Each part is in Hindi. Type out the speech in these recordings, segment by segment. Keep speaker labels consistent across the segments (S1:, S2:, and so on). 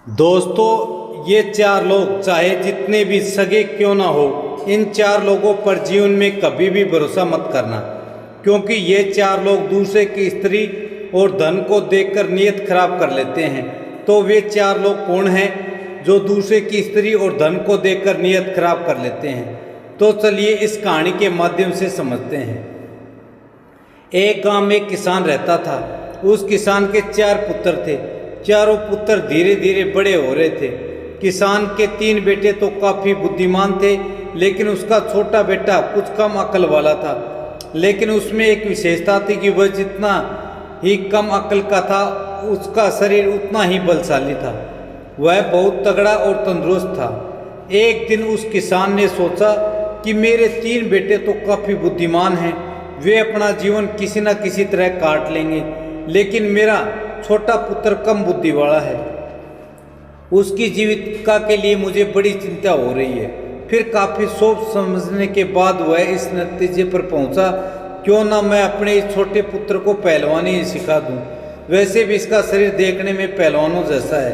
S1: दोस्तों, ये चार लोग चाहे जितने भी सगे क्यों ना हो, इन चार लोगों पर जीवन में कभी भी भरोसा मत करना, क्योंकि ये चार लोग दूसरे की स्त्री और धन को देखकर नीयत खराब कर लेते हैं। तो वे चार लोग कौन हैं जो दूसरे की स्त्री और धन को देखकर नीयत खराब कर लेते हैं? तो चलिए इस कहानी के माध्यम से समझते हैं। एक गांव में एक किसान रहता था। उस किसान के चार पुत्र थे। चारों पुत्र धीरे धीरे बड़े हो रहे थे। किसान के तीन बेटे तो काफ़ी बुद्धिमान थे, लेकिन उसका छोटा बेटा कुछ कम अक्ल वाला था। लेकिन उसमें एक विशेषता थी कि वह जितना ही कम अक्ल का था, उसका शरीर उतना ही बलशाली था। वह बहुत तगड़ा और तंदुरुस्त था। एक दिन उस किसान ने सोचा कि मेरे तीन बेटे तो काफ़ी बुद्धिमान हैं, वे अपना जीवन किसी न किसी तरह काट लेंगे, लेकिन मेरा छोटा पुत्र कम बुद्धि वाला है। उसकी जीविका के लिए मुझे बड़ी चिंता हो रही है। फिर काफ़ी सोच समझने के बाद वह इस नतीजे पर पहुंचा, क्यों ना मैं अपने इस छोटे पुत्र को पहलवानी ही सिखा दूं। वैसे भी इसका शरीर देखने में पहलवानों जैसा है।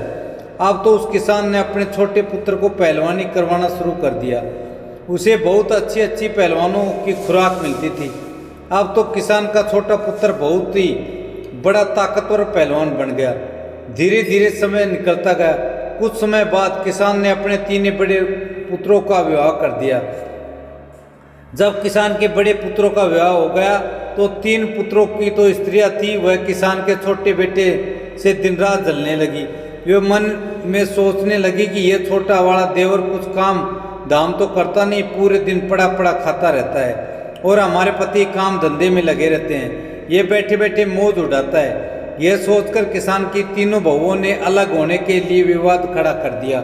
S1: अब तो उस किसान ने अपने छोटे पुत्र को पहलवानी करवाना शुरू कर दिया। उसे बहुत अच्छी अच्छी पहलवानों की खुराक मिलती थी। अब तो किसान का छोटा पुत्र बहुत ही बड़ा ताकतवर पहलवान बन गया। धीरे धीरे समय निकलता गया। कुछ समय बाद किसान ने अपने तीन बड़े पुत्रों का विवाह कर दिया। जब किसान के बड़े पुत्रों का विवाह हो गया तो तीन पुत्रों की तो स्त्रियां थी, वह किसान के छोटे बेटे से दिन रात जलने लगी। वे मन में सोचने लगी कि यह छोटा वाला देवर कुछ काम धाम तो करता नहीं, पूरे दिन पड़ा पड़ा खाता रहता है, और हमारे पति काम धंधे में लगे रहते हैं, ये बैठे बैठे मौज उड़ाता है। यह सोचकर किसान की तीनों बहुओं ने अलग होने के लिए विवाद खड़ा कर दिया।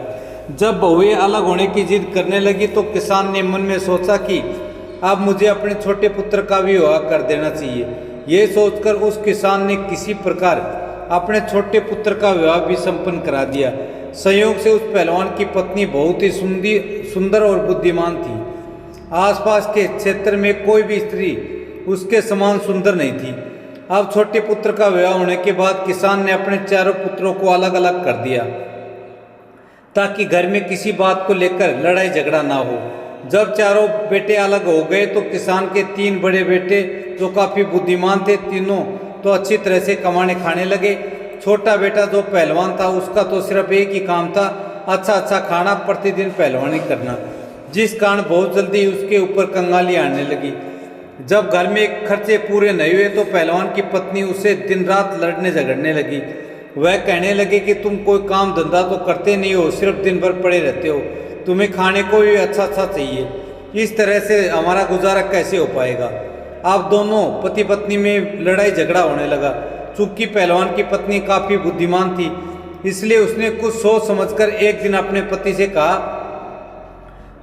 S1: जब बहुएं अलग होने की जिद करने लगी तो किसान ने मन में सोचा कि अब मुझे अपने छोटे पुत्र का भी विवाह कर देना चाहिए। यह सोचकर उस किसान ने किसी प्रकार अपने छोटे पुत्र का विवाह भी संपन्न करा दिया। संयोग से उस पहलवान की पत्नी बहुत ही सुंदर और बुद्धिमान थी। आसपास के क्षेत्र में कोई भी स्त्री उसके समान सुंदर नहीं थी। अब छोटे पुत्र का विवाह होने के बाद किसान ने अपने चारों पुत्रों को अलग अलग कर दिया, ताकि घर में किसी बात को लेकर लड़ाई झगड़ा ना हो। जब चारों बेटे अलग हो गए तो किसान के तीन बड़े बेटे जो काफ़ी बुद्धिमान थे, तीनों तो अच्छी तरह से कमाने खाने लगे। छोटा बेटा जो पहलवान था, उसका तो सिर्फ एक ही काम था, अच्छा अच्छा खाना, प्रतिदिन पहलवानी करना, जिस कारण बहुत जल्दी उसके ऊपर कंगाली आने लगी। जब घर में खर्चे पूरे नहीं हुए तो पहलवान की पत्नी उससे दिन रात लड़ने झगड़ने लगी। वह कहने लगी कि तुम कोई काम धंधा तो करते नहीं हो, सिर्फ दिन भर पड़े रहते हो, तुम्हें खाने को भी अच्छा अच्छा चाहिए, इस तरह से हमारा गुजारा कैसे हो पाएगा। अब दोनों पति पत्नी में लड़ाई झगड़ा होने लगा। चूंकि पहलवान की पत्नी काफ़ी बुद्धिमान थी, इसलिए उसने कुछ सोच समझकर एक दिन अपने पति से कहा,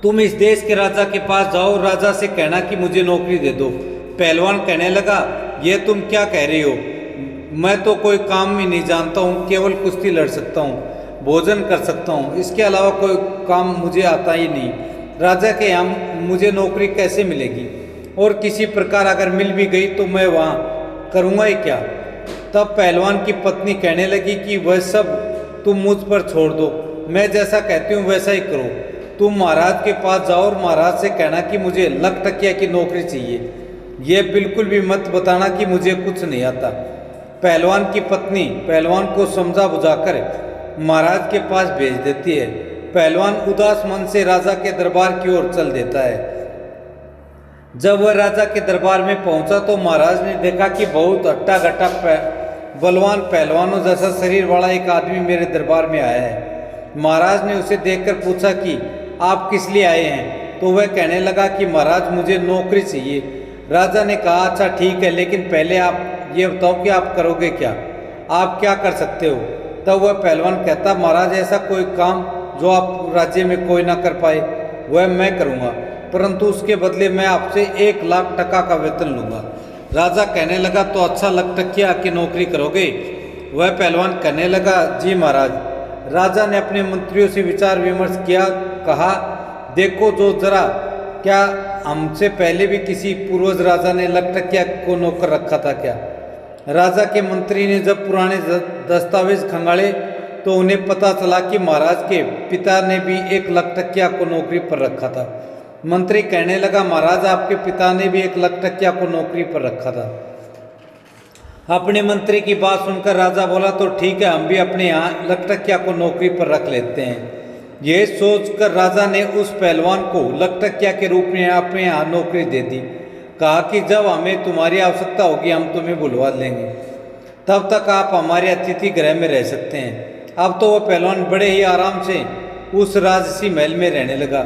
S1: तुम इस देश के राजा के पास जाओ, राजा से कहना कि मुझे नौकरी दे दो। पहलवान कहने लगा, ये तुम क्या कह रही हो, मैं तो कोई काम ही नहीं जानता हूँ, केवल कुश्ती लड़ सकता हूँ, भोजन कर सकता हूँ, इसके अलावा कोई काम मुझे आता ही नहीं। राजा के यहाँ मुझे नौकरी कैसे मिलेगी, और किसी प्रकार अगर मिल भी गई तो मैं वहाँ करूँगा ही क्या। तब पहलवान की पत्नी कहने लगी कि वह सब तुम मुझ पर छोड़ दो, मैं जैसा कहती हूँ वैसा ही करो। तुम महाराज के पास जाओ और महाराज से कहना कि मुझे लखटकिया की नौकरी चाहिए, यह बिल्कुल भी मत बताना कि मुझे कुछ नहीं आता। पहलवान की पत्नी पहलवान को समझा बुझाकर महाराज के पास भेज देती है। पहलवान उदास मन से राजा के दरबार की ओर चल देता है। जब वह राजा के दरबार में पहुंचा तो महाराज ने देखा कि बहुत हट्टा घट्टा बलवान पहलवानों जैसा शरीर वाला एक आदमी मेरे दरबार में आया है। महाराज ने उसे देखकर पूछा कि आप किस लिए आए हैं? तो वह कहने लगा कि महाराज मुझे नौकरी चाहिए। राजा ने कहा, अच्छा ठीक है, लेकिन पहले आप ये बताओ कि आप करोगे क्या, आप क्या कर सकते हो। तब वह पहलवान कहता, महाराज ऐसा कोई काम जो आप राज्य में कोई ना कर पाए वह मैं करूँगा, परंतु उसके बदले मैं आपसे 1 लाख टका का वेतन लूँगा। राजा कहने लगा, तो अच्छा लखटकिया की नौकरी करोगे? वह पहलवान कहने लगा, जी महाराज। राजा ने अपने मंत्रियों से विचार विमर्श किया, कहा, देखो जो जरा, क्या हमसे पहले भी किसी पूर्वज राजा ने लखटकिया को नौकर रखा था क्या? राजा के मंत्री ने जब पुराने दस्तावेज खंगाले तो उन्हें पता चला कि महाराज के पिता ने भी एक लखटकिया को नौकरी पर रखा था। मंत्री कहने लगा, महाराज आपके पिता ने भी एक लखटकिया को नौकरी पर रखा था। अपने मंत्री की बात सुनकर राजा बोला, तो ठीक है, हम भी अपने यहाँ लखटकिया को नौकरी पर रख लेते हैं। यह सोचकर राजा ने उस पहलवान को लखटकिया के रूप में अपने यहाँ नौकरी दे दी। कहा कि जब हमें तुम्हारी आवश्यकता होगी हम तुम्हें बुलवा लेंगे, तब तक आप हमारे अतिथि गृह में रह सकते हैं। अब तो वह पहलवान बड़े ही आराम से उस राजसी महल में रहने लगा।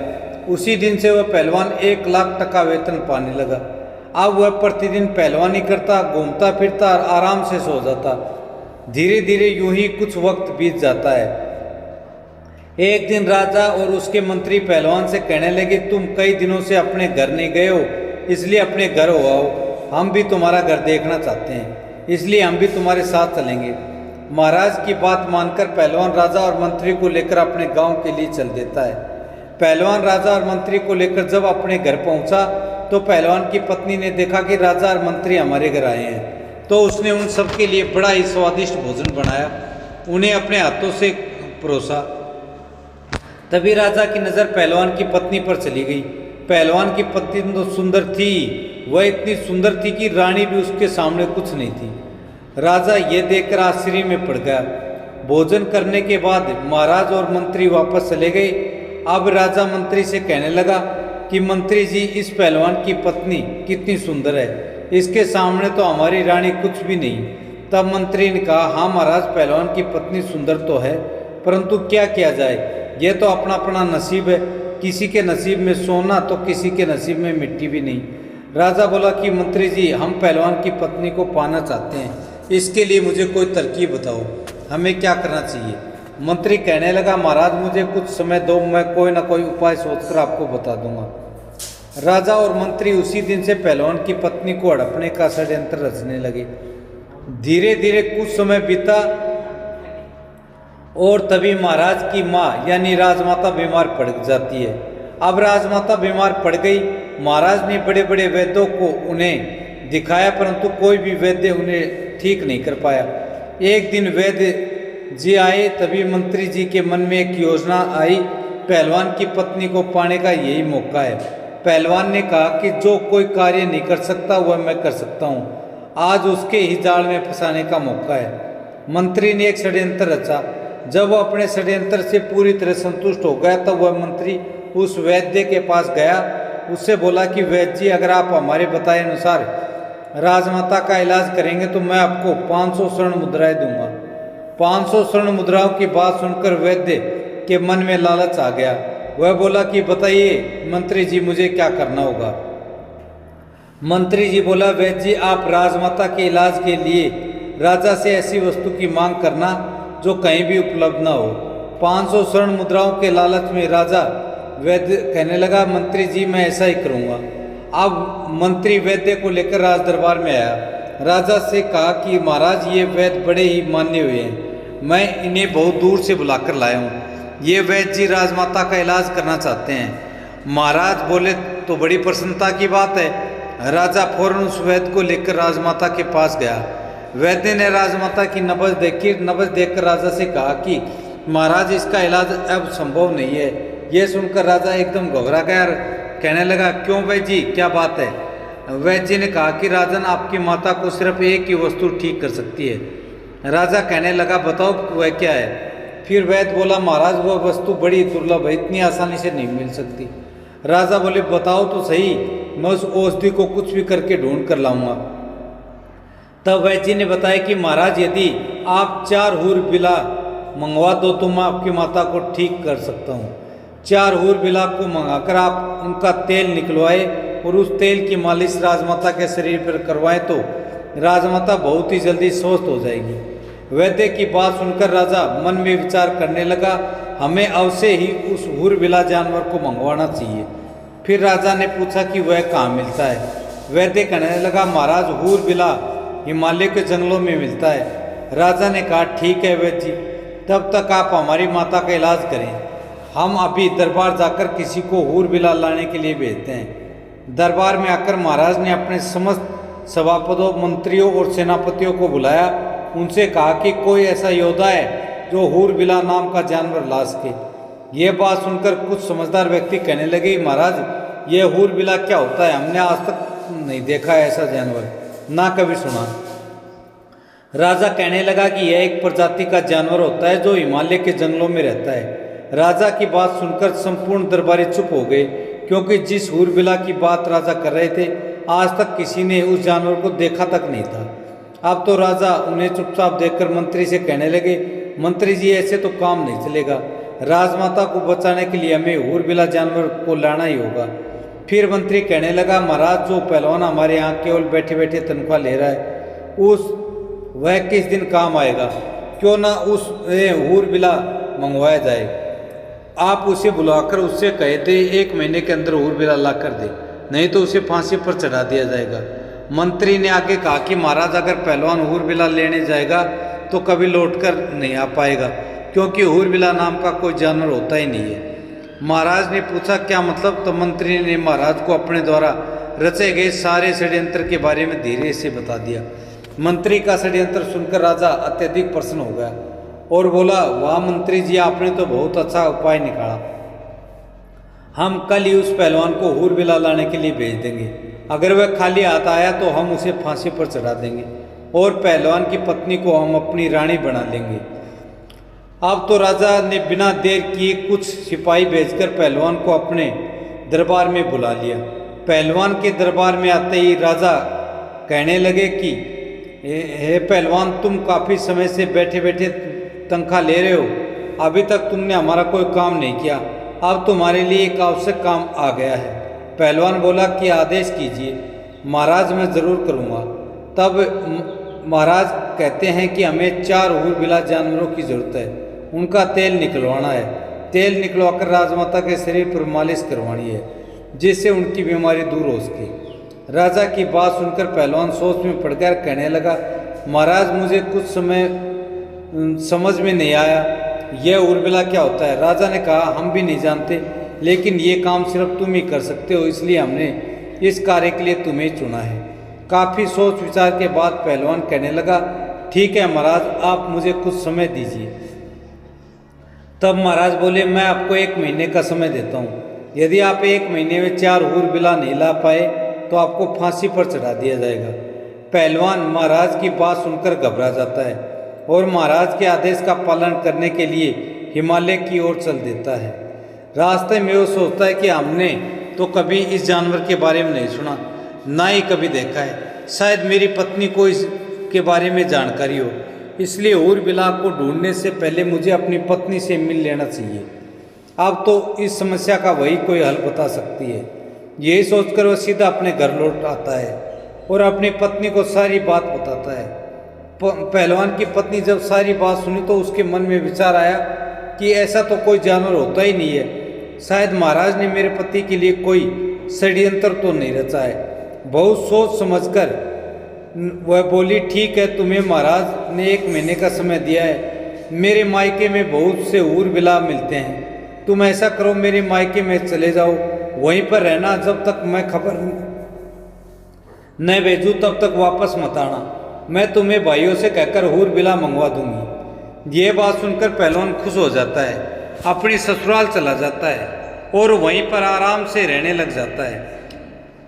S1: उसी दिन से वह पहलवान 1 लाख टका वेतन पाने लगा। अब वह प्रतिदिन पहलवानी करता, घूमता फिरता और आराम से सो जाता। धीरे धीरे यूं ही कुछ वक्त बीत जाता है। एक दिन राजा और उसके मंत्री पहलवान से कहने लगे, तुम कई दिनों से अपने घर नहीं गए हो, इसलिए अपने घर हो आओ। हम भी तुम्हारा घर देखना चाहते हैं, इसलिए हम भी तुम्हारे साथ चलेंगे। महाराज की बात मानकर पहलवान राजा और मंत्री को लेकर अपने गांव के लिए चल देता है। पहलवान राजा और मंत्री को लेकर जब अपने घर पहुंचा तो पहलवान की पत्नी ने देखा कि राजा और मंत्री हमारे घर आए हैं, तो उसने उन सबके लिए बड़ा ही स्वादिष्ट भोजन बनाया, उन्हें अपने हाथों से परोसा। तभी राजा की नज़र पहलवान की पत्नी पर चली गई। पहलवान की पत्नी तो सुंदर थी, वह इतनी सुंदर थी कि रानी भी उसके सामने कुछ नहीं थी। राजा ये देखकर आश्चर्य में पड़ गया। भोजन करने के बाद महाराज और मंत्री वापस चले गए। अब राजा मंत्री से कहने लगा कि मंत्री जी, इस पहलवान की पत्नी कितनी सुंदर है, इसके सामने तो हमारी रानी कुछ भी नहीं। तब मंत्री ने कहा, हाँ महाराज, पहलवान की पत्नी सुंदर तो है, परंतु क्या किया जाए, यह तो अपना अपना नसीब है। किसी के नसीब में सोना तो किसी के नसीब में मिट्टी भी नहीं। राजा बोला कि मंत्री जी, हम पहलवान की पत्नी को पाना चाहते हैं, इसके लिए मुझे कोई तरकीब बताओ, हमें क्या करना चाहिए। मंत्री कहने लगा, महाराज मुझे कुछ समय दो, मैं कोई ना कोई उपाय सोचकर आपको बता दूंगा। राजा और मंत्री उसी दिन से पहलवान की पत्नी को हड़पने का षड्यंत्र रचने लगे। धीरे धीरे कुछ समय बीता और तभी महाराज की माँ यानी राजमाता बीमार पड़ जाती है। अब राजमाता बीमार पड़ गई। महाराज ने बड़े बड़े वैद्यों को उन्हें दिखाया, परंतु कोई भी वैद्य उन्हें ठीक नहीं कर पाया। एक दिन वैद्य जी आए, तभी मंत्री जी के मन में एक योजना आई। पहलवान की पत्नी को पाने का यही मौका है। पहलवान ने कहा कि जो कोई कार्य नहीं कर सकता वह मैं कर सकता हूँ, आज उसके ही जाल में फंसाने का मौका है। मंत्री ने एक षड्यंत्र रचा। जब वह अपने षड्यंत्र से पूरी तरह संतुष्ट हो गया तब वह मंत्री उस वैद्य के पास गया। उससे बोला कि वैद्य जी, अगर आप हमारे बताए अनुसार राजमाता का इलाज करेंगे तो मैं आपको 500 स्वर्ण मुद्राएं दूंगा। 500 स्वर्ण मुद्राओं की बात सुनकर वैद्य के मन में लालच आ गया। वह बोला कि बताइए मंत्री जी, मुझे क्या करना होगा। मंत्री जी बोला, वैद्य जी, आप राजमाता के इलाज के लिए राजा से ऐसी वस्तु की मांग करना जो कहीं भी उपलब्ध ना हो। 500 स्वर्ण मुद्राओं के लालच में राजा वैद्य कहने लगा, मंत्री जी मैं ऐसा ही करूँगा। अब मंत्री वैद्य को लेकर राज दरबार में आया। राजा से कहा कि महाराज, ये वैद्य बड़े ही मान्य हुए हैं, मैं इन्हें बहुत दूर से बुलाकर लाया हूँ। ये वैद्य जी राजमाता का इलाज करना चाहते हैं। महाराज बोले, तो बड़ी प्रसन्नता की बात है। राजा फौरन उस वैद्य को लेकर राजमाता के पास गया। वैद्य ने राजमाता की नब्ज देखी। नब्ज देखकर राजा से कहा कि महाराज, इसका इलाज अब संभव नहीं है। यह सुनकर राजा एकदम घबरा गया और कहने लगा, क्यों वैद्य जी, क्या बात है। वैद्य जी ने कहा कि राजन, आपकी माता को सिर्फ एक ही वस्तु ठीक कर सकती है। राजा कहने लगा, बताओ वह क्या है। फिर वैद्य बोला, महाराज वह वस्तु बड़ी दुर्लभ है, इतनी आसानी से नहीं मिल सकती। राजा बोले, बताओ तो सही, मैं उस औषधि को कुछ भी करके ढूंढ कर लाऊंगा। तब वैद्य जी ने बताया कि महाराज, यदि आप 4 हूर बिला मंगवा दो तो मैं आपकी माता को ठीक कर सकता हूँ। 4 हूर बिला को मंगाकर आप उनका तेल निकलवाए और उस तेल की मालिश राजमाता के शरीर पर करवाएं तो राजमाता बहुत ही जल्दी स्वस्थ हो जाएगी। वैद्य की बात सुनकर राजा मन में विचार करने लगा, हमें अवश्य ही उस हूर बिला जानवर को मंगवाना चाहिए। फिर राजा ने पूछा कि वह कहाँ मिलता है। वैद्य कहने लगा, महाराज हूर बिला हिमालय के जंगलों में मिलता है। राजा ने कहा, ठीक है वैद्य जी, तब तक आप हमारी माता का इलाज करें, हम अभी दरबार जाकर किसी को हूर बिला लाने के लिए भेजते हैं। दरबार में आकर महाराज ने अपने समस्त सभापतियों, मंत्रियों और सेनापतियों को बुलाया। उनसे कहा कि कोई ऐसा योद्धा है जो हूरबिला नाम का जानवर ला सके। ये बात सुनकर कुछ समझदार व्यक्ति कहने लगे, महाराज ये हूरबिला क्या होता है? हमने आज तक नहीं देखा है ऐसा जानवर, ना कभी सुना। राजा कहने लगा कि यह एक प्रजाति का जानवर होता है जो हिमालय के जंगलों में रहता है। राजा की बात सुनकर संपूर्ण दरबारी चुप हो गए, क्योंकि जिस हूरबिला की बात राजा कर रहे थे आज तक किसी ने उस जानवर को देखा तक नहीं था। अब तो राजा उन्हें चुपचाप देखकर मंत्री से कहने लगे, मंत्री जी ऐसे तो काम नहीं चलेगा, राजमाता को बचाने के लिए हमें हूरबिला जानवर को लाना ही होगा। फिर मंत्री कहने लगा, महाराज जो पहलवान हमारे यहाँ केवल बैठे बैठे तनख्वाह ले रहा है वह किस दिन काम आएगा? क्यों ना उस हूरबिला मंगवाया जाए। आप उसे बुलाकर उससे कहे थे 1 महीने के अंदर हूरबिला ला कर दे, नहीं तो उसे फांसी पर चढ़ा दिया जाएगा। मंत्री ने आगे कहा कि महाराज अगर पहलवान हूरबिला लेने जाएगा तो कभी लौटकर नहीं आ पाएगा, क्योंकि हूरबिला नाम का कोई जानवर होता ही नहीं है। महाराज ने पूछा क्या मतलब? तो मंत्री ने महाराज को अपने द्वारा रचे गए सारे षड्यंत्र के बारे में धीरे से बता दिया। मंत्री का षड्यंत्र सुनकर राजा अत्यधिक प्रसन्न हो गया और बोला, वाह मंत्री जी, आपने तो बहुत अच्छा उपाय निकाला। हम कल ही उस पहलवान को हूरबिला लाने के लिए भेज देंगे। अगर वह खाली हाथ आया तो हम उसे फांसी पर चढ़ा देंगे और पहलवान की पत्नी को हम अपनी रानी बना लेंगे। अब तो राजा ने बिना देर किए कुछ सिपाही भेजकर पहलवान को अपने दरबार में बुला लिया। पहलवान के दरबार में आते ही राजा कहने लगे कि हे पहलवान, तुम काफ़ी समय से बैठे बैठे तनख्वाह ले रहे हो, अभी तक तुमने हमारा कोई काम नहीं किया, अब तुम्हारे लिए एक आवश्यक काम आ गया है। पहलवान बोला कि आदेश कीजिए। महाराज मैं ज़रूर करूँगा। तब महाराज कहते हैं कि हमें 4 हूरबिला जानवरों की ज़रूरत है, उनका तेल निकलवाना है। तेल निकलवाकर राजमाता के शरीर पर मालिश करवानी है, जिससे उनकी बीमारी दूर हो सके। राजा की बात सुनकर पहलवान सोच में पड़कर कहने लगा, महाराज मुझे कुछ समय समझ में नहीं आया, यह हूरबिला क्या होता है? राजा ने कहा, हम भी नहीं जानते, लेकिन ये काम सिर्फ तुम ही कर सकते हो, इसलिए हमने इस कार्य के लिए तुम्हें चुना है। काफ़ी सोच विचार के बाद पहलवान कहने लगा, ठीक है महाराज, आप मुझे कुछ समय दीजिए। तब महाराज बोले, मैं आपको 1 महीने का समय देता हूँ। यदि आप 1 महीने में 4 हूरबिला नहीं ला पाए तो आपको फांसी पर चढ़ा दिया जाएगा। पहलवान महाराज की बात सुनकर घबरा जाता है और महाराज के आदेश का पालन करने के लिए हिमालय की ओर चल देता है। रास्ते में वो सोचता है कि हमने तो कभी इस जानवर के बारे में नहीं सुना, ना ही कभी देखा है, शायद मेरी पत्नी को इसके बारे में जानकारी हो, इसलिए हूरबिला को ढूंढने से पहले मुझे अपनी पत्नी से मिल लेना चाहिए। अब तो इस समस्या का वही कोई हल बता सकती है। यही सोचकर वह सीधा अपने घर लौट आता है और अपनी पत्नी को सारी बात बताता है। पहलवान की पत्नी जब सारी बात सुनी तो उसके मन में विचार आया कि ऐसा तो कोई जानवर होता ही नहीं है, शायद महाराज ने मेरे पति के लिए कोई षड्यंत्र तो नहीं रचा है। बहुत सोच समझकर वह बोली, ठीक है, तुम्हें महाराज ने 1 महीने का समय दिया है। मेरे मायके में बहुत से हूरबिला मिलते हैं, तुम ऐसा करो मेरे मायके में चले जाओ, वहीं पर रहना, जब तक मैं खबर न भेजूं तब तक वापस मत आना। मैं तुम्हें भाइयों से कहकर हूरबिला मंगवा दूंगी। ये बात सुनकर पहलवान खुश हो जाता है, अपनी ससुराल चला जाता है और वहीं पर आराम से रहने लग जाता है।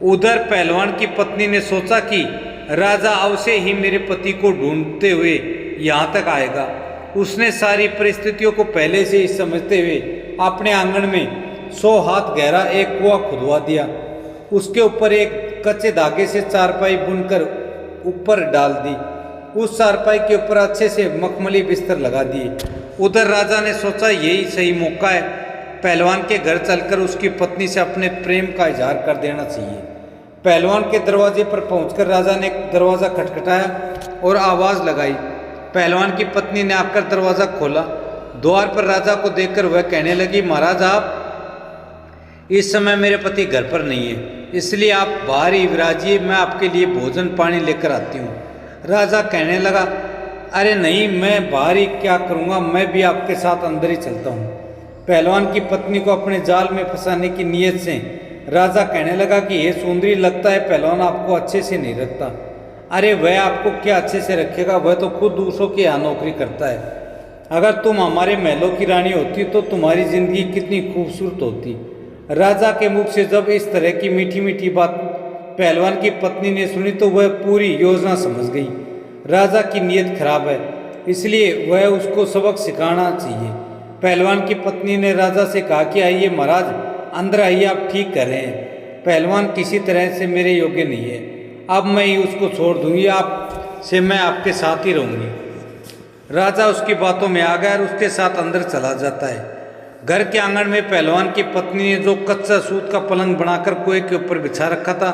S1: उधर पहलवान की पत्नी ने सोचा कि राजा अवश्य ही मेरे पति को ढूंढते हुए यहाँ तक आएगा। उसने सारी परिस्थितियों को पहले से ही समझते हुए अपने आंगन में 100 हाथ गहरा एक कुआं खुदवा दिया। उसके ऊपर एक कच्चे धागे से चारपाई बुनकर ऊपर डाल दी। उस चारपाई के ऊपर अच्छे से मखमली बिस्तर लगा दिए। उधर राजा ने सोचा यही सही मौका है, पहलवान के घर चलकर उसकी पत्नी से अपने प्रेम का इजहार कर देना चाहिए। पहलवान के दरवाजे पर पहुंचकर राजा ने दरवाज़ा खटखटाया और आवाज़ लगाई। पहलवान की पत्नी ने आकर दरवाज़ा खोला। द्वार पर राजा को देखकर वह कहने लगी, महाराज आप इस समय मेरे पति घर पर नहीं है, इसलिए आप बाहर ही विराजिए, मैं आपके लिए भोजन पानी लेकर आती हूँ। राजा कहने लगा, अरे नहीं, मैं बाहर ही क्या करूँगा, मैं भी आपके साथ अंदर ही चलता हूँ। पहलवान की पत्नी को अपने जाल में फंसाने की नीयत से राजा कहने लगा कि ये सुंदरी, लगता है पहलवान आपको अच्छे से नहीं रखता। अरे वह आपको क्या अच्छे से रखेगा, वह तो खुद दूसरों के यहाँ नौकरी करता है। अगर तुम हमारे महलों की रानी होती तो तुम्हारी जिंदगी कितनी खूबसूरत होती। राजा के मुख से जब इस तरह की मीठी मीठी बात पहलवान की पत्नी ने सुनी तो वह पूरी योजना समझ गई। राजा की नीयत खराब है, इसलिए वह उसको सबक सिखाना चाहिए। पहलवान की पत्नी ने राजा से कहा कि आइए महाराज, अंदर आइए, आप ठीक कर रहे हैं। पहलवान किसी तरह से मेरे योग्य नहीं है, अब मैं ही उसको छोड़ दूंगी, आप से मैं आपके साथ ही रहूंगी। राजा उसकी बातों में आ गया और उसके साथ अंदर चला जाता है। घर के आंगन में पहलवान की पत्नी ने जो कच्चा सूत का पलंग बनाकर कुएं के ऊपर बिछा रखा था,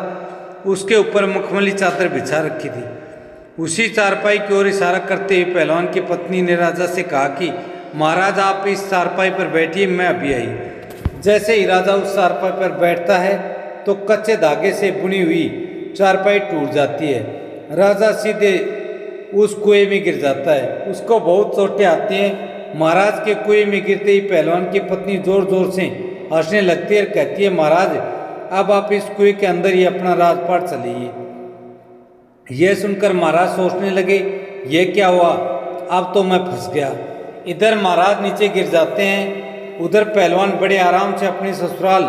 S1: उसके ऊपर मखमली चादर बिछा रखी थी। उसी चारपाई की ओर इशारा करते हुए पहलवान की पत्नी ने राजा से कहा कि महाराज, आप इस चारपाई पर बैठिए, मैं अभी आई। जैसे ही राजा उस चारपाई पर बैठता है तो कच्चे धागे से बुनी हुई चारपाई टूट जाती है। राजा सीधे उस कुएं में गिर जाता है। उसको बहुत चोटें आती हैं। महाराज के कुएं में गिरते ही पहलवान की पत्नी जोर जोर से हंसने लगती है और कहती है, महाराज, अब आप इस कुएं के अंदर ही अपना राजपाट चलिए। यह सुनकर महाराज सोचने लगे, यह क्या हुआ, अब तो मैं फंस गया। इधर महाराज नीचे गिर जाते हैं, उधर पहलवान बड़े आराम से अपने ससुराल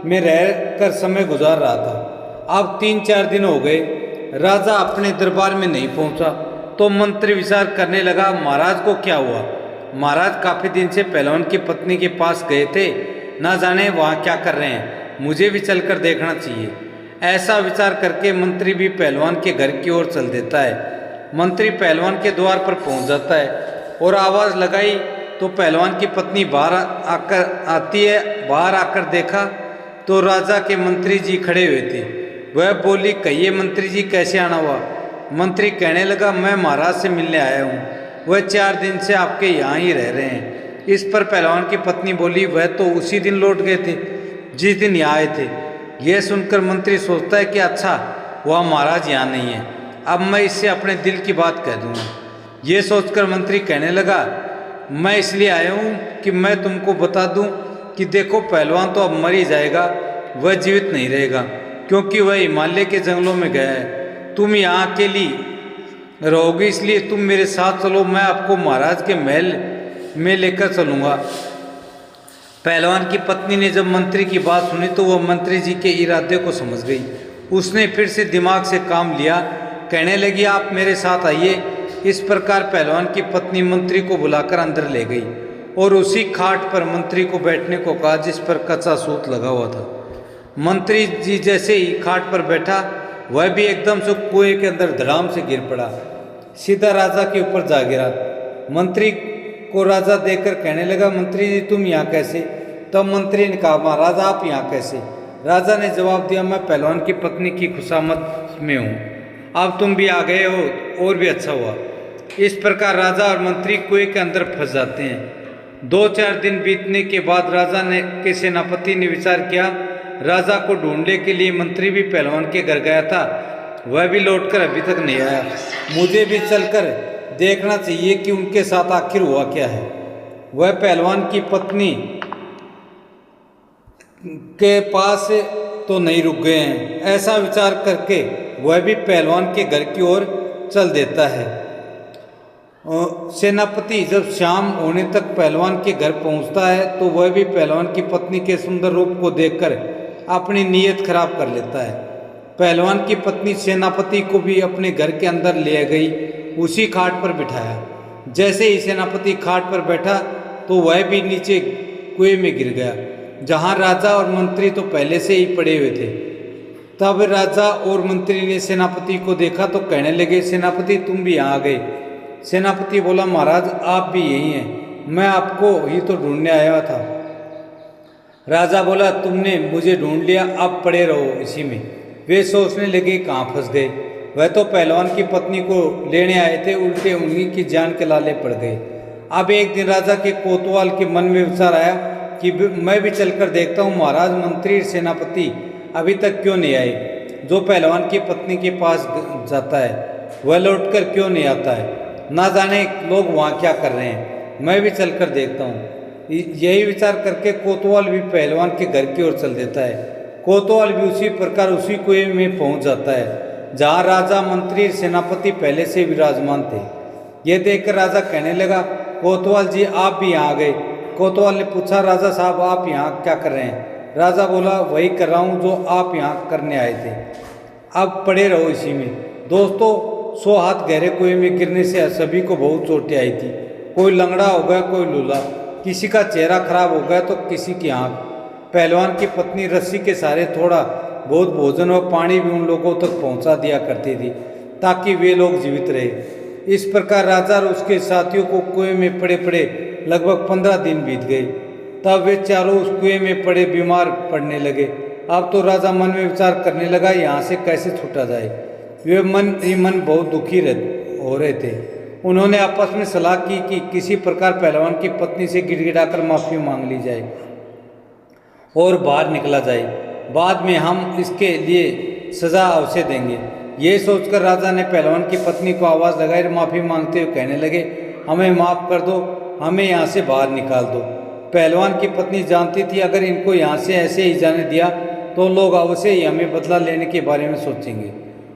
S1: में रहकर समय गुजार रहा था। अब 3-4 दिन हो गए, राजा अपने दरबार में नहीं पहुंचा तो मंत्री विचार करने लगा, महाराज को क्या हुआ। महाराज काफी दिन से पहलवान की पत्नी के पास गए थे, ना जाने वहाँ क्या कर रहे हैं, मुझे भी चलकर देखना चाहिए। ऐसा विचार करके मंत्री भी पहलवान के घर की ओर चल देता है। मंत्री पहलवान के द्वार पर पहुंच जाता है और आवाज़ लगाई तो पहलवान की पत्नी बाहर आती है। बाहर आकर देखा तो राजा के मंत्री जी खड़े हुए थे। वह बोली, कहिए मंत्री जी, कैसे आना हुआ। मंत्री कहने लगा, मैं महाराज से मिलने आया हूँ, वह 4 दिन से आपके यहाँ ही रह रहे हैं। इस पर पहलवान की पत्नी बोली, वह तो उसी दिन लौट गए थे जिस दिन यहाँ आए थे। यह सुनकर मंत्री सोचता है कि अच्छा वह महाराज यहाँ नहीं है, अब मैं इससे अपने दिल की बात कह दूँगा। ये सोचकर मंत्री कहने लगा, मैं इसलिए आया हूँ कि मैं तुमको बता दूँ कि देखो, पहलवान तो अब मर ही जाएगा, वह जीवित नहीं रहेगा, क्योंकि वह हिमालय के जंगलों में गया है। तुम यहाँ अकेली रहोगी, इसलिए तुम मेरे साथ चलो, मैं आपको महाराज के महल में लेकर चलूँगा। पहलवान की पत्नी ने जब मंत्री की बात सुनी तो वह मंत्री जी के इरादे को समझ गई। उसने फिर से दिमाग से काम लिया, कहने लगी, आप मेरे साथ आइए। इस प्रकार पहलवान की पत्नी मंत्री को बुलाकर अंदर ले गई और उसी खाट पर मंत्री को बैठने को कहा जिस पर कच्चा सूत लगा हुआ था। मंत्री जी जैसे ही खाट पर बैठा, वह भी एकदम से कुएं के अंदर धड़ाम से गिर पड़ा, सीधा राजा के ऊपर जा गिरा। मंत्री को राजा देखकर कहने लगा, मंत्री जी, तुम यहाँ कैसे। तब मंत्री ने कहा, महाराज, आप यहाँ कैसे। राजा ने जवाब दिया, मैं पहलवान की पत्नी की खुशामद में हूँ, अब तुम भी आ गए हो, और भी अच्छा हुआ। इस प्रकार राजा और मंत्री कुएं के अंदर फंस जाते हैं। 2-4 दिन बीतने के बाद राजा ने के सेनापति ने विचार किया, राजा को ढूंढने के लिए मंत्री भी पहलवान के घर गया था, वह भी लौटकर अभी तक नहीं आया। मुझे भी चलकर देखना चाहिए कि उनके साथ आखिर हुआ क्या है। वह पहलवान की पत्नी के पास तो नहीं रुक गए हैं। ऐसा विचार करके वह भी पहलवान के घर की ओर चल देता है। सेनापति जब शाम होने तक पहलवान के घर पहुंचता है तो वह भी पहलवान की पत्नी के सुंदर रूप को देखकर अपनी नीयत खराब कर लेता है। पहलवान की पत्नी सेनापति को भी अपने घर के अंदर ले गई, उसी खाट पर बिठाया। जैसे ही सेनापति खाट पर बैठा तो वह भी नीचे कुएं में गिर गया, जहां राजा और मंत्री तो पहले से ही पड़े हुए थे। तब राजा और मंत्री ने सेनापति को देखा तो कहने लगे, सेनापति, तुम भी यहाँ आ गए। सेनापति बोला, महाराज, आप भी यही हैं, मैं आपको ही तो ढूंढने आया था। राजा बोला, तुमने मुझे ढूंढ लिया, अब पड़े रहो इसी में। वे सोचने लगे, कहाँ फंस गए। वह तो पहलवान की पत्नी को लेने आए थे, उल्टे उन्हीं की जान के लाले पड़ गए। अब एक दिन राजा के कोतवाल के मन में विचार आया कि मैं भी चलकर देखता हूँ, महाराज, मंत्री, सेनापति अभी तक क्यों नहीं आए। जो पहलवान की पत्नी के पास जाता है वह लौटकर क्यों नहीं आता है, ना जाने लोग वहाँ क्या कर रहे हैं, मैं भी चलकर देखता हूँ। यही विचार करके कोतवाल भी पहलवान के घर की ओर चल देता है। कोतवाल भी उसी प्रकार उसी कुएं में पहुंच जाता है जहाँ राजा, मंत्री, सेनापति पहले से विराजमान थे। यह देखकर राजा कहने लगा, कोतवाल जी आप भी यहाँ आ गए। कोतवाल ने पूछा राजा साहब आप यहाँ क्या कर रहे हैं? राजा बोला वही कर रहा हूँ जो आप यहाँ करने आए थे, अब पड़े रहो इसी में। दोस्तों 100 हाथ गहरे कुएं में गिरने से सभी को बहुत चोटें आई थी। कोई लंगड़ा हो गया, कोई लूला, किसी का चेहरा खराब हो गया तो किसी की आँख। पहलवान की पत्नी रस्सी के सहारे थोड़ा बहुत भोजन और पानी भी उन लोगों तक पहुंचा दिया करती थी ताकि वे लोग जीवित रहे। इस प्रकार राजा और उसके साथियों को कुएं में पड़े पड़े लगभग 15 दिन बीत गए। तब वे चारों उस कुएं में पड़े बीमार पड़ने लगे। अब तो राजा मन में विचार करने लगा यहाँ से कैसे छूटा जाए। वे मन ही मन बहुत दुखी हो रहे थे। उन्होंने आपस में सलाह की कि किसी प्रकार पहलवान की पत्नी से गिड़गिड़ाकर माफी मांग ली जाए और बाहर निकला जाए, बाद में हम इसके लिए सजा अवश्य देंगे। ये सोचकर राजा ने पहलवान की पत्नी को आवाज़ लगाई और माफ़ी मांगते हुए कहने लगे हमें माफ़ कर दो, हमें यहाँ से बाहर निकाल दो। पहलवान की पत्नी जानती थी अगर इनको यहाँ से ऐसे ही जाने दिया तो लोग अवश्य ही हमें बदला लेने के बारे में सोचेंगे,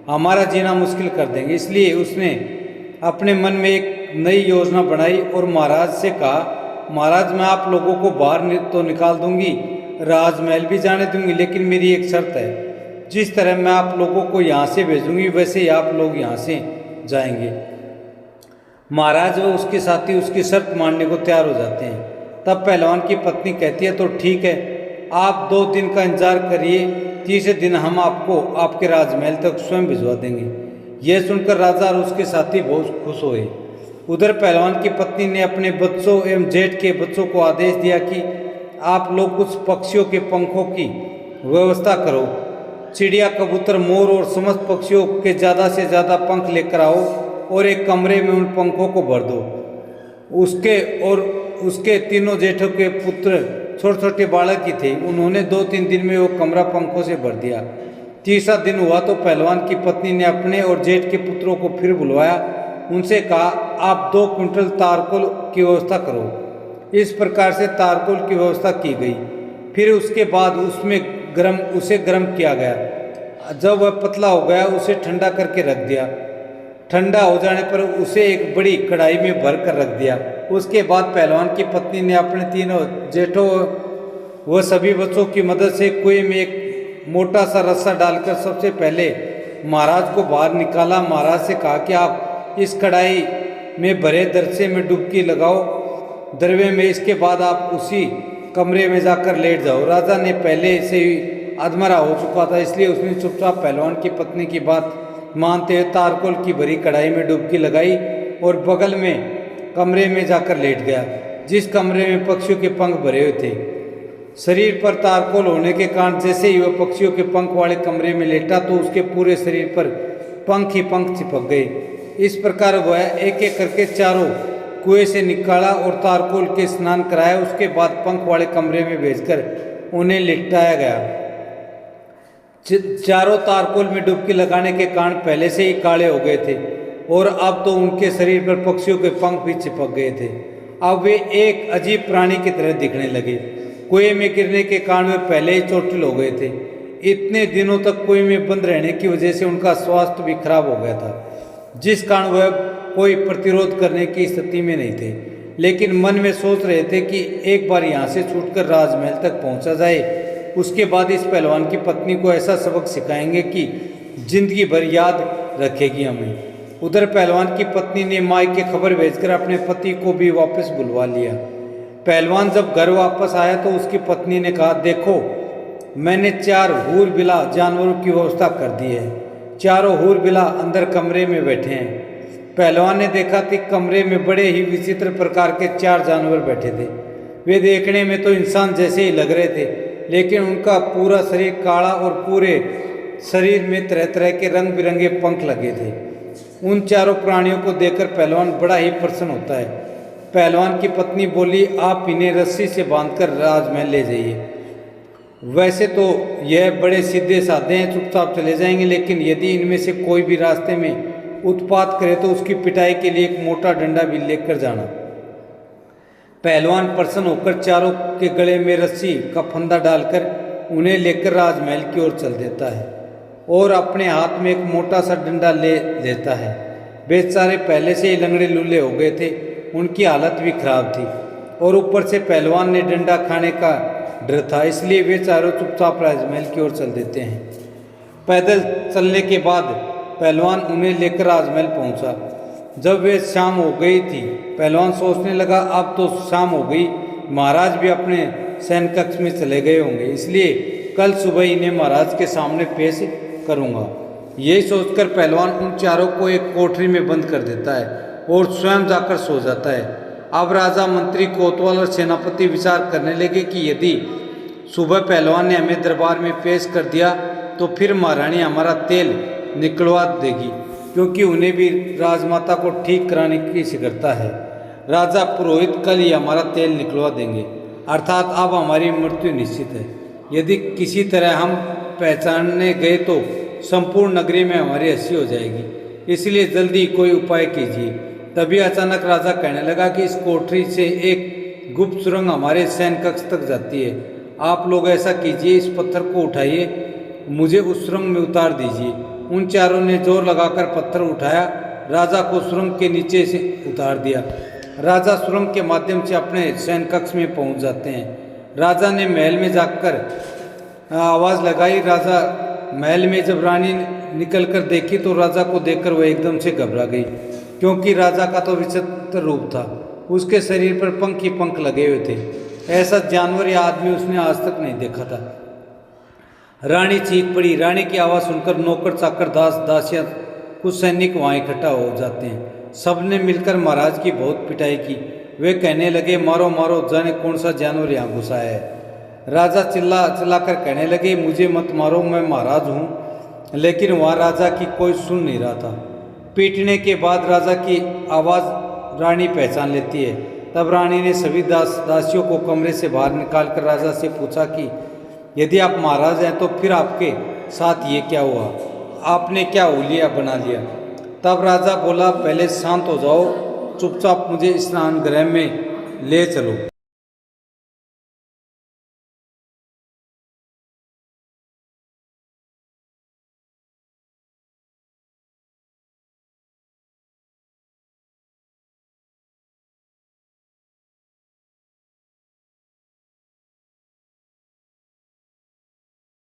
S1: हमारा जीना मुश्किल कर देंगे। इसलिए उसने अपने मन में एक नई योजना बनाई और महाराज से कहा महाराज मैं आप लोगों को बाहर तो निकाल दूंगी, राजमहल भी जाने दूंगी, लेकिन मेरी एक शर्त है, जिस तरह मैं आप लोगों को यहाँ से भेजूंगी वैसे ही आप लोग यहाँ से जाएंगे। महाराज व उसके साथी उसकी शर्त मानने को तैयार हो जाते हैं। तब पहलवान की पत्नी कहती है तो ठीक है, आप 2 दिन का इंतजार करिए, तीसरे दिन हम आपको आपके राजमहल तक स्वयं भिजवा देंगे। यह सुनकर राजा और उसके साथी बहुत खुश हुए। उधर पहलवान की पत्नी ने अपने बच्चों एवं जेठ के बच्चों को आदेश दिया कि आप लोग कुछ पक्षियों के पंखों की व्यवस्था करो, चिड़िया कबूतर मोर और समस्त पक्षियों के ज़्यादा से ज़्यादा पंख लेकर आओ और एक कमरे में उन पंखों को भर दो। उसके तीनों जेठों के पुत्र छोटे छोटे बालक ही थे, उन्होंने 2-3 दिन में वो कमरा पंखों से भर दिया। तीसरा दिन हुआ तो पहलवान की पत्नी ने अपने और जेठ के पुत्रों को फिर बुलवाया, उनसे कहा आप 2 क्विंटल तारकोल की व्यवस्था करो। इस प्रकार से तारकोल की व्यवस्था की गई। फिर उसके बाद उसे गर्म किया गया। जब वह पतला हो गया उसे ठंडा करके रख दिया। ठंडा हो जाने पर उसे एक बड़ी कढ़ाई में भर कर रख दिया। उसके बाद पहलवान की पत्नी ने अपने तीनों जेठों व सभी बच्चों की मदद से कुएं में एक मोटा सा रस्सा डालकर सबसे पहले महाराज को बाहर निकाला। महाराज से कहा कि आप इस कढ़ाई में भरे दरसे में डुबकी लगाओ दरवे में, इसके बाद आप उसी कमरे में जाकर लेट जाओ। राजा ने पहले से ही अधमरा हो चुका था, इसलिए उसने चुपचाप पहलवान की पत्नी की बात मानते हुए तारकोल की भरी कढ़ाई में डुबकी लगाई और बगल में कमरे में जाकर लेट गया, जिस कमरे में पक्षियों के पंख भरे हुए थे। शरीर पर तारकोल होने के कारण जैसे ही वह पक्षियों के पंख वाले कमरे में लेटा तो उसके पूरे शरीर पर पंख ही पंख चिपक गए। इस प्रकार वह एक एक करके चारों कुएं से निकाला और तारकोल के स्नान कराया। उसके बाद पंख वाले कमरे में भेजकर उन्हें लिटाया गया। चारों तारकोल में डुबकी लगाने के कारण पहले से ही काले हो गए थे और अब तो उनके शरीर पर पक्षियों के पंख भी चिपक गए थे। अब वे एक अजीब प्राणी की तरह दिखने लगे। कुएं में गिरने के कारण वे पहले ही चोटिल हो गए थे। इतने दिनों तक कुएं में बंद रहने की वजह से उनका स्वास्थ्य भी खराब हो गया था, जिस कारण वह कोई प्रतिरोध करने की स्थिति में नहीं थे। लेकिन मन में सोच रहे थे कि एक बार यहाँ से छूटकर राजमहल तक पहुँचा जाए, उसके बाद इस पहलवान की पत्नी को ऐसा सबक सिखाएंगे कि जिंदगी भर याद रखेगी हमें। उधर पहलवान की पत्नी ने मायके खबर भेजकर अपने पति को भी वापस बुलवा लिया। पहलवान जब घर वापस आया तो उसकी पत्नी ने कहा देखो मैंने 4 हूर बिला जानवरों की व्यवस्था कर दी है। चारों हूर बिला अंदर कमरे में बैठे हैं। पहलवान ने देखा कि कमरे में बड़े ही विचित्र प्रकार के 4 जानवर बैठे थे। वे देखने में तो इंसान जैसे ही लग रहे थे, लेकिन उनका पूरा शरीर काला और पूरे शरीर में तरह तरह के रंग बिरंगे पंख लगे थे। उन चारों प्राणियों को देखकर पहलवान बड़ा ही प्रसन्न होता है। पहलवान की पत्नी बोली आप इन्हें रस्सी से बांधकर राजमहल ले जाइए। वैसे तो यह बड़े सीधे साधे हैं, चुपचाप चले जाएंगे, लेकिन यदि इनमें से कोई भी रास्ते में उत्पात करे तो उसकी पिटाई के लिए एक मोटा डंडा भी लेकर जाना। पहलवान प्रसन्न होकर चारों के गले में रस्सी का फंदा डालकर उन्हें लेकर राजमहल की ओर चल देता है और अपने हाथ में एक मोटा सा डंडा ले लेता है। बेचारे पहले से ही लंगड़े लूले हो गए थे उनकी हालत भी खराब थी और ऊपर से पहलवान ने डंडा खाने का डर था, इसलिए वे चारों चुपचाप राजमहल की ओर चल देते हैं। पैदल चलने के बाद पहलवान उन्हें लेकर राजमहल पहुंचा। जब वे शाम हो गई थी, पहलवान सोचने लगा अब तो शाम हो गई, महाराज भी अपने शयन कक्ष में चले गए होंगे, इसलिए कल सुबह इन्हें महाराज के सामने पेश करूंगा। यही सोचकर पहलवान उन चारों को एक कोठरी में बंद कर देता है और स्वयं जाकर सो जाता है। अब राजा, मंत्री, कोतवाल और सेनापति विचार करने लगे कि यदि सुबह पहलवान ने हमें दरबार में पेश कर दिया तो फिर महारानी हमारा तेल निकलवा देगी, क्योंकि उन्हें भी राजमाता को ठीक कराने की शीघ्रता है। राजा पुरोहित कल ही हमारा तेल निकलवा देंगे, अर्थात अब हमारी मृत्यु निश्चित है। यदि किसी तरह हम पहचानने गए तो संपूर्ण नगरी में हमारी हंसी हो जाएगी, इसलिए जल्दी कोई उपाय कीजिए। तभी अचानक राजा कहने लगा कि इस कोठरी से एक गुप्त सुरंग हमारे शयन कक्ष तक जाती है। आप लोग ऐसा कीजिए, इस पत्थर को उठाइए, मुझे उस सुरंग में उतार दीजिए। उन चारों ने जोर लगाकर पत्थर उठाया, राजा को सुरंग के नीचे से उतार दिया। राजा सुरंग के माध्यम से अपने शयन कक्ष में पहुंच जाते हैं। राजा ने महल में जाकर आवाज़ लगाई। राजा महल में जब रानी निकलकर देखी तो राजा को देखकर वह एकदम से घबरा गई, क्योंकि राजा का तो विचित्र रूप था। उसके शरीर पर पंख ही पंख लगे हुए थे। ऐसा जानवर या आदमी उसने आज तक नहीं देखा था। रानी चीख पड़ी। रानी की आवाज़ सुनकर नौकर, चाकर, दास, दासियां, कुछ सैनिक वहाँ इकट्ठा हो जाते हैं। सबने मिलकर महाराज की बहुत पिटाई की। वे कहने लगे, मारो मारो, जाने कौन सा जानवर यहाँ घुसा है। राजा चिल्ला चिल्लाकर कहने लगे, मुझे मत मारो, मैं महाराज हूँ। लेकिन वहाँ राजा की कोई सुन नहीं रहा था। पीटने के बाद राजा की आवाज़ रानी पहचान लेती है। तब रानी ने सभी दासियों को कमरे से बाहर निकालकर राजा से पूछा कि यदि आप महाराज हैं तो फिर आपके साथ ये क्या हुआ, आपने क्या हुलिया बना लिया। तब राजा बोला, पहले शांत हो जाओ, चुपचाप मुझे स्नान गृह में ले चलो।